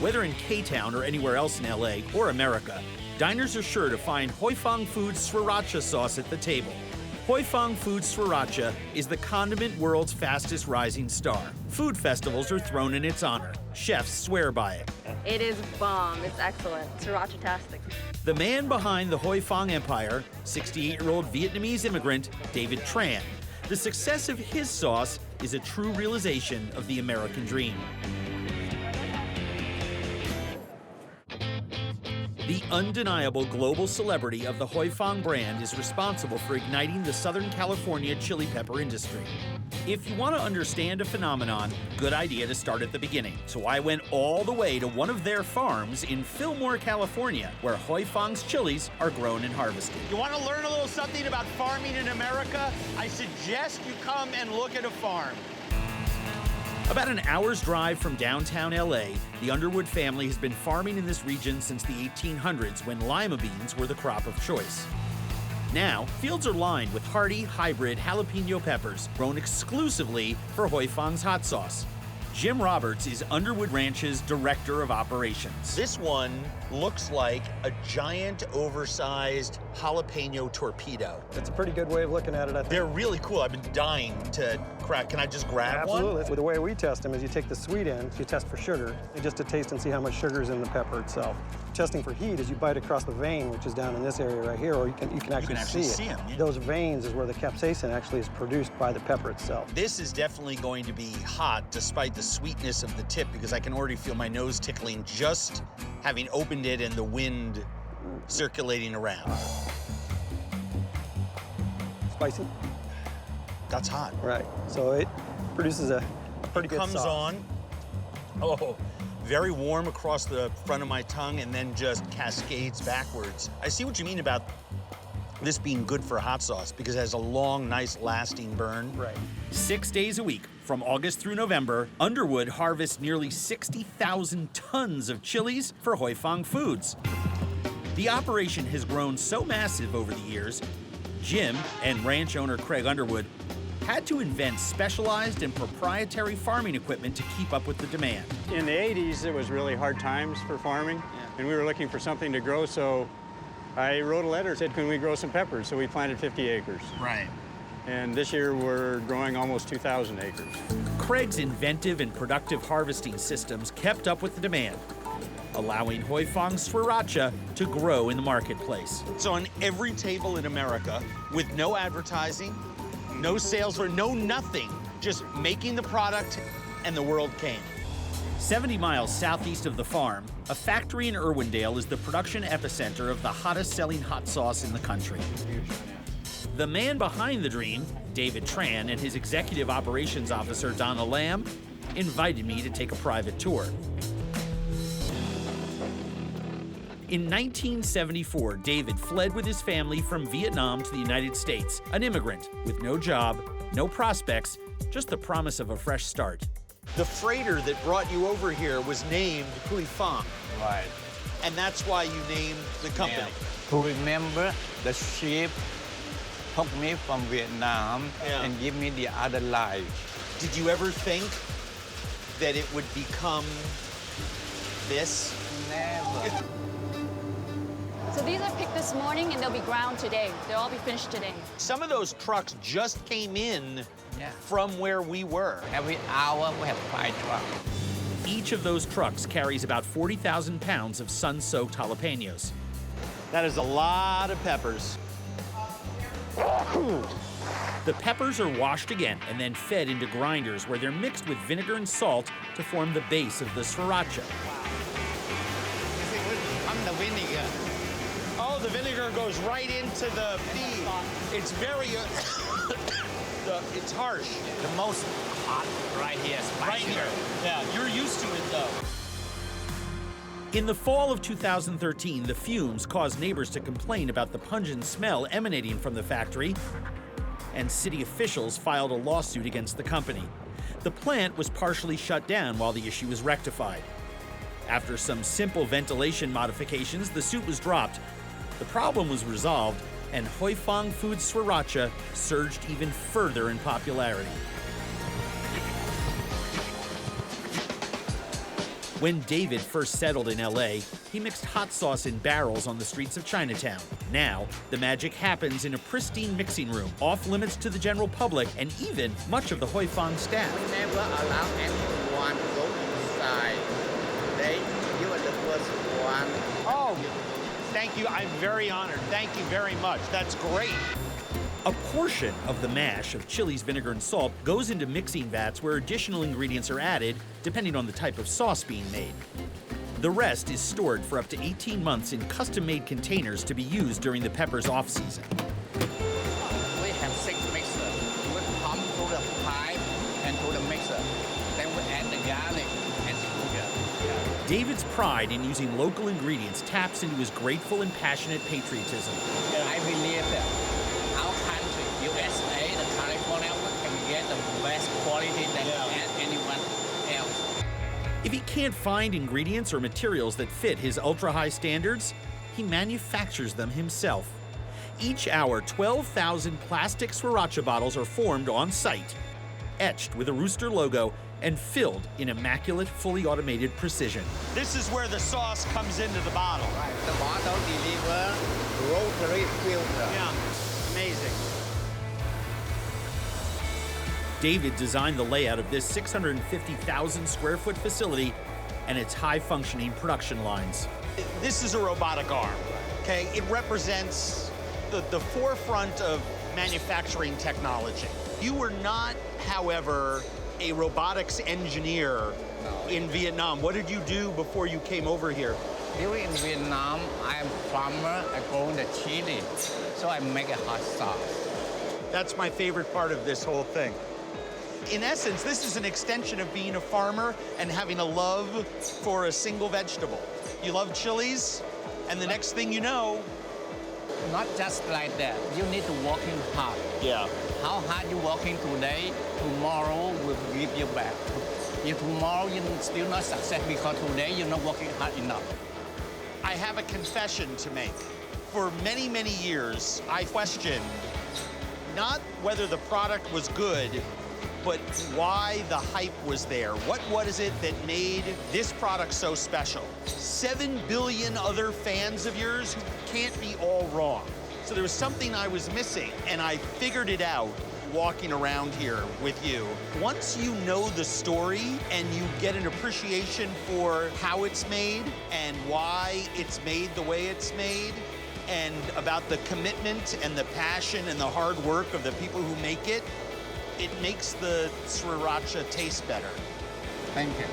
Whether in K-Town or anywhere else in LA or America, diners are sure to find Hoi Fong Foods Sriracha sauce at the table. Hoi Fong Foods Sriracha is the condiment world's fastest rising star. Food festivals are thrown in its honor. Chefs swear by it. It is bomb. It's excellent. Sriracha-tastic. The man behind the Hoi Fong empire, 68-year-old Vietnamese immigrant David Tran. The success of his sauce is a true realization of the American dream. The undeniable global celebrity of the Hoi Fong brand is responsible for igniting the Southern California chili pepper industry. If you want to understand a phenomenon, good idea to start at the beginning. So I went all the way to one of their farms in Fillmore, California, where Hoi Fong's chilies are grown and harvested. You want to learn a little something about farming in America? I suggest you come and look at a farm. About an hour's drive from downtown LA, the Underwood family has been farming in this region since the 1800s when lima beans were the crop of choice. Now, fields are lined with hardy, hybrid jalapeno peppers grown exclusively for Hoi Fong's hot sauce. Jim Roberts is Underwood Ranch's director of operations. This one looks like a giant, oversized jalapeno torpedo. It's a pretty good way of looking at it, I think. They're really cool. I've been dying to crack. Can I just grab one? Absolutely. The way we test them is you take the sweet end, you test for sugar, just to taste and see how much sugar is in the pepper itself. Testing for heat is you bite across the vein, which is down in this area right here, or you can actually see it. Them, yeah. Those veins is where the capsaicin actually is produced by the pepper itself. This is definitely going to be hot despite the sweetness of the tip, because I can already feel my nose tickling just having opened it and the wind circulating around. Spicy? That's hot. Right. So it produces a pretty good Comes sauce. on. Oh, very warm across the front of my tongue and then just cascades backwards. I see what you mean about this being good for hot sauce because it has a long, nice, lasting burn. Right. 6 days a week, from August through November, Underwood harvests nearly 60,000 tons of chilies for Hoi Fong Foods. The operation has grown so massive over the years, Jim and ranch owner Craig Underwood had to invent specialized and proprietary farming equipment to keep up with the demand. In the 80s, it was really hard times for farming, and we were looking for something to grow, so I wrote a letter, said, can we grow some peppers? So we planted 50 acres. Right. And this year, we're growing almost 2,000 acres. Craig's inventive and productive harvesting systems kept up with the demand, allowing Hoi Fong Sriracha to grow in the marketplace. So on every table in America, with no advertising, no sales or no nothing, just making the product, and the world came. 70 miles southeast of the farm, a factory in Irwindale is the production epicenter of the hottest selling hot sauce in the country. The man behind the dream, David Tran, and his executive operations officer, Donna Lamb, invited me to take a private tour. In 1974, David fled with his family from Vietnam to the United States, an immigrant with no job, no prospects, just the promise of a fresh start. The freighter that brought you over here was named Hoi Fong. Right. And that's why you named the company. To remember the ship took me from Vietnam and give me the other life. Did you ever think that it would become this? Never. So these are picked this morning, and they'll be ground today. They'll all be finished today. Some of those trucks just came in from where we were. Every hour we have 5 trucks. Each of those trucks carries about 40,000 pounds of sun-soaked jalapenos. That is a lot of peppers. The peppers are washed again and then fed into grinders where they're mixed with vinegar and salt to form the base of the sriracha. I'm the vinegar. Oh, the vinegar goes right into the feed. It's very, it's harsh. The most hot right here, spicy. Right here. Yeah, you're used to it though. In the fall of 2013, the fumes caused neighbors to complain about the pungent smell emanating from the factory, and city officials filed a lawsuit against the company. The plant was partially shut down while the issue was rectified. After some simple ventilation modifications, the suit was dropped. The problem was resolved, and Hoi Fong Foods Sriracha surged even further in popularity. When David first settled in LA, he mixed hot sauce in barrels on the streets of Chinatown. Now, the magic happens in a pristine mixing room, off limits to the general public and even much of the Hoi Fong staff. We never allow anyone to go inside. You are the first one. Oh, thank you. I'm very honored. Thank you very much. That's great. A portion of the mash of chilies, vinegar, and salt goes into mixing vats where additional ingredients are added, depending on the type of sauce being made. The rest is stored for up to 18 months in custom-made containers to be used during the pepper's off-season. We have 6 mixers. We pump through the pipe and through the mixer. Then we add the garlic and sugar. David's pride in using local ingredients taps into his grateful and passionate patriotism. I believe that our country, USA, the California, can get the best quality than anyone else. If he can't find ingredients or materials that fit his ultra-high standards, he manufactures them himself. Each hour, 12,000 plastic Sriracha bottles are formed on site, etched with a rooster logo and filled in immaculate, fully automated precision. This is where the sauce comes into the bottle. Right. The bottle deliver rotary filter. Yeah, amazing. David designed the layout of this 650,000 square foot facility and its high-functioning production lines. This is a robotic arm, okay? It represents the forefront of manufacturing technology. You were not, however, a robotics engineer in Vietnam. What did you do before you came over here? During Vietnam, I'm farmer. I grow the chili, so I make a hot sauce. That's my favorite part of this whole thing. In essence, this is an extension of being a farmer and having a love for a single vegetable. You love chilies, and the next thing you know... Not just like that. You need to working hard. Yeah. How hard you working today, tomorrow will give you back. If tomorrow you're still not success because today you're not working hard enough. I have a confession to make. For many, many years, I questioned not whether the product was good, but why the hype was there. What is it that made this product so special? 7 billion other fans of yours who can't be all wrong. So there was something I was missing, and I figured it out walking around here with you. Once you know the story and you get an appreciation for how it's made and why it's made the way it's made, and about the commitment and the passion and the hard work of the people who make it, it makes the Sriracha taste better. Thank you.